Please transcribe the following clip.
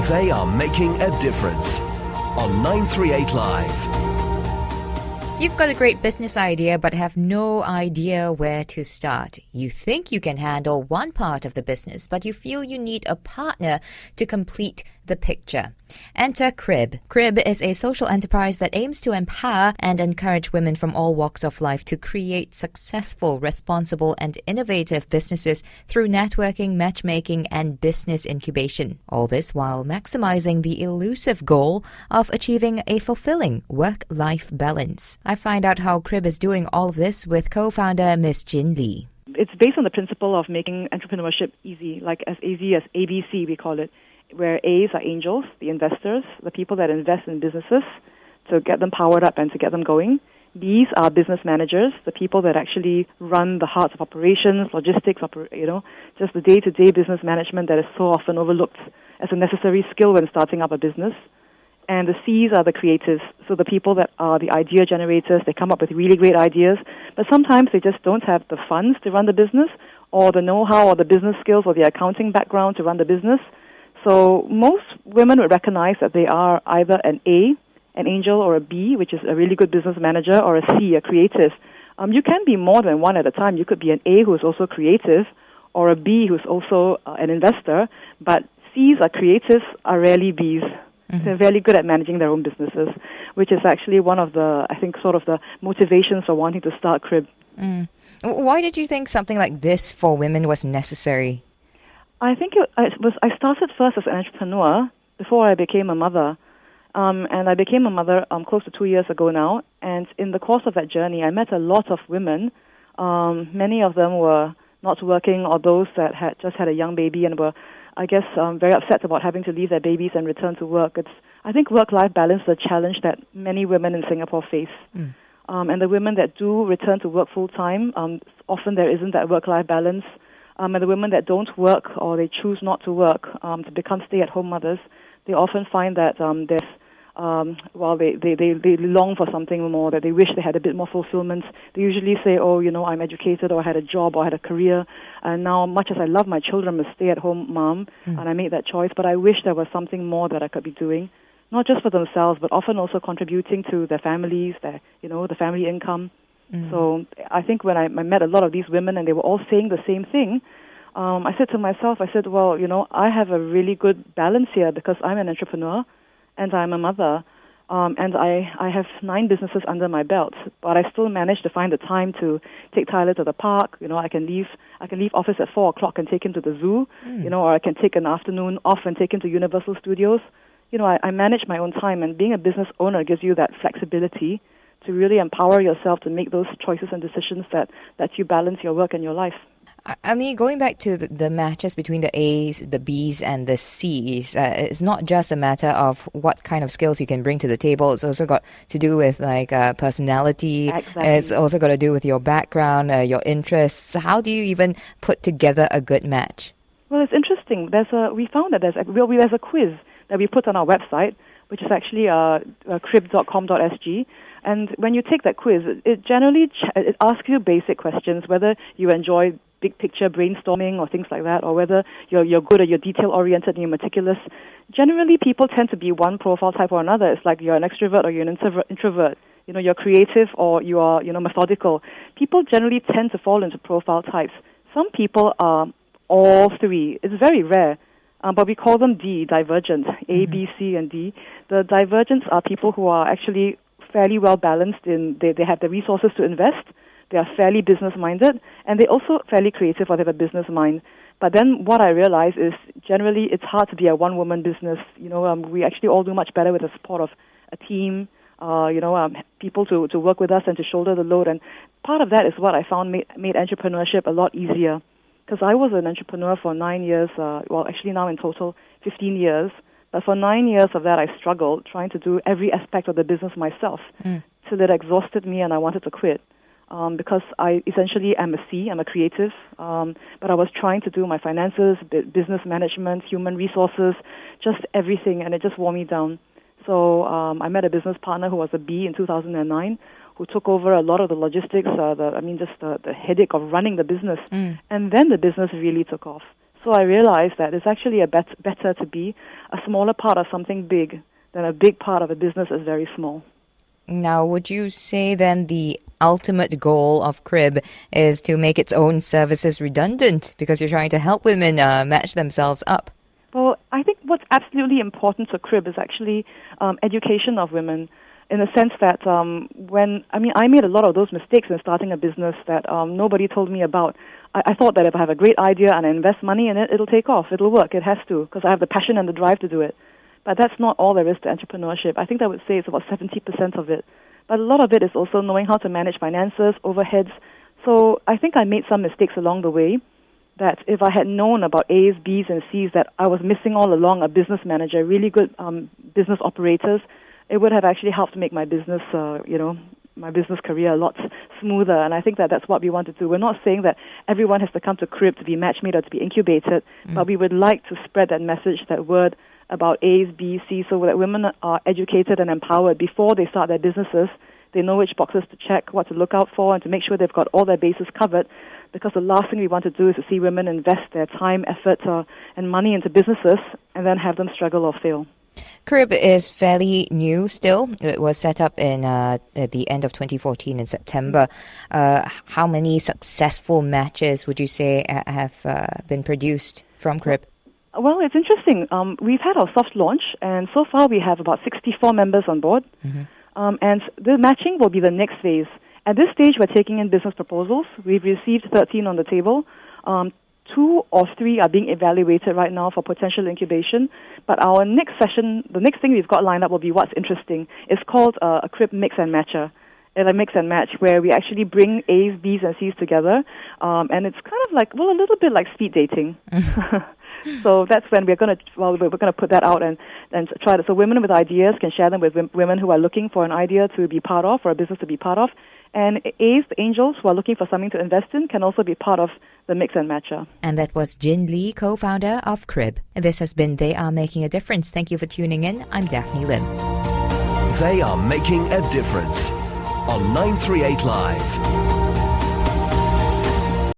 They are making a difference on 938 Live. You've got a great business idea but have no idea where to start. You think you can handle one part of the business, but you feel you need a partner to complete the picture. Enter Crib. Crib is a social enterprise that aims to empower and encourage women from all walks of life to create successful, responsible, and innovative businesses through networking, matchmaking, and business incubation. All this while maximizing the elusive goal of achieving a fulfilling work-life balance. I find out how Crib is doing all of this with co-founder Ms. Tjin Lee. It's based on the principle of making entrepreneurship easy, like as easy as ABC, we call it, where A's are angels, the investors, the people that invest in businesses to get them powered up and to get them going. B's are business managers, the people that actually run the hearts of operations, logistics, just the day-to-day business management that is so often overlooked as a necessary skill when starting up a business. And the C's are the creatives, so the people that are the idea generators. They come up with really great ideas, but sometimes they just don't have the funds to run the business or the know-how or the business skills or the accounting background to run the business. So most women would recognize that they are either an A, an angel, or a B, which is a really good business manager, or a C, a creative. You can be more than one at a time. You could be an A who is also creative, or a B who's also an investor, but C's are creatives, are rarely B's. Mm-hmm. They're very good at managing their own businesses, which is actually one of the, I think, sort of the motivations for wanting to start Crib. Why did you think something like this for women was necessary? I think I started first as an entrepreneur before I became a mother. And I became a mother close to 2 years ago now. And in the course of that journey, I met a lot of women. Many of them were not working, or those that had just had a young baby and were, I guess, very upset about having to leave their babies and return to work. I think work-life balance is a challenge that many women in Singapore face. And the women that do return to work full-time, often there isn't that work-life balance. And the women that don't work or they choose not to work to become stay-at-home mothers, they often find that they long for something more, that they wish they had a bit more fulfillment. They usually say, I'm educated, or I had a job, or I had a career, and now, much as I love my children, I'm a stay-at-home mom, and I made that choice, but I wish there was something more that I could be doing, not just for themselves, but often also contributing to their families, the family income. So I think when I met a lot of these women and they were all saying the same thing, I said to myself, I have a really good balance here because I'm an entrepreneur and I'm a mother, and I have 9 businesses under my belt, but I still manage to find the time to take Tyler to the park. I can leave office at 4 o'clock and take him to the zoo, or I can take an afternoon off and take him to Universal Studios. I manage my own time, and being a business owner gives you that flexibility to really empower yourself to make those choices and decisions that you balance your work and your life. I mean, going back to the matches between the A's, the B's, and the C's, it's not just a matter of what kind of skills you can bring to the table. It's also got to do with personality. Exactly. It's also got to do with your background, your interests. How do you even put together a good match? Well, it's interesting. We found that there's a quiz that we put on our website, which is actually crib.com.sg. And when you take that quiz, it generally it asks you basic questions, whether you enjoy big picture brainstorming or things like that, or whether you're good or you're detail-oriented and you're meticulous. Generally, people tend to be one profile type or another. It's like you're an extrovert or you're an introvert. You're creative or you are, methodical. People generally tend to fall into profile types. Some people are all three. It's very rare. But we call them divergent, A, B, C, and D. The divergents are people who are actually fairly well balanced in they have the resources to invest, they are fairly business-minded, and they're also fairly creative, or they have a business mind. But then what I realize is generally it's hard to be a one-woman business. We actually all do much better with the support of a team, people to work with us and to shoulder the load. And part of that is what I found made entrepreneurship a lot easier. Because I was an entrepreneur for 9 years, actually now in total 15 years. But for 9 years of that, I struggled trying to do every aspect of the business myself till it exhausted me and I wanted to quit. Because I essentially am a C, I'm a creative, but I was trying to do my finances, business management, human resources, just everything, and it just wore me down. So I met a business partner who was a B in 2009, who took over a lot of the logistics, the headache of running the business. And then the business really took off. So I realized that it's actually better to be a smaller part of something big than a big part of a business that's very small. Now, would you say then the ultimate goal of Crib is to make its own services redundant because you're trying to help women match themselves up? Well, I think what's absolutely important to Crib is actually education of women, in the sense that I made a lot of those mistakes in starting a business that nobody told me about. I thought that if I have a great idea and I invest money in it, it'll take off, it'll work, it has to, because I have the passion and the drive to do it. But that's not all there is to entrepreneurship. I think I would say it's about 70% of it. But a lot of it is also knowing how to manage finances, overheads. So I think I made some mistakes along the way that if I had known about A's, B's, and C's that I was missing all along, a business manager, really good business operators, it would have actually helped make my business, my business career a lot smoother. And I think that that's what we want to do. We're not saying that everyone has to come to Crib to be matchmade or to be incubated, but we would like to spread that message, that word about A's, B's, C's, so that women are educated and empowered before they start their businesses. They know which boxes to check, what to look out for, and to make sure they've got all their bases covered, because the last thing we want to do is to see women invest their time, effort, and money into businesses and then have them struggle or fail. Crib is fairly new still. It was set up at the end of 2014 in September. How many successful matches would you say have been produced from Crib? Well, it's interesting. We've had our soft launch, and so far we have about 64 members on board. And the matching will be the next phase. At this stage, we're taking in business proposals. We've received 13 on the table. 2 or 3 are being evaluated right now for potential incubation. But our next session, the next thing we've got lined up will be what's interesting. It's called a Crib Mix and Matcher. It's a mix and match where we actually bring A's, B's, and C's together. And it's kind of like, a little bit like speed dating. So that's when we're going to put that out and try to, so women with ideas can share them with women who are looking for an idea to be part of or a business to be part of. And A's, the angels who are looking for something to invest in, can also be part of the mix and matcher. And that was Tjin Lee, co-founder of Crib. This has been They Are Making a Difference. Thank you for tuning in. I'm Daphne Lim. They are making a difference on 938 Live.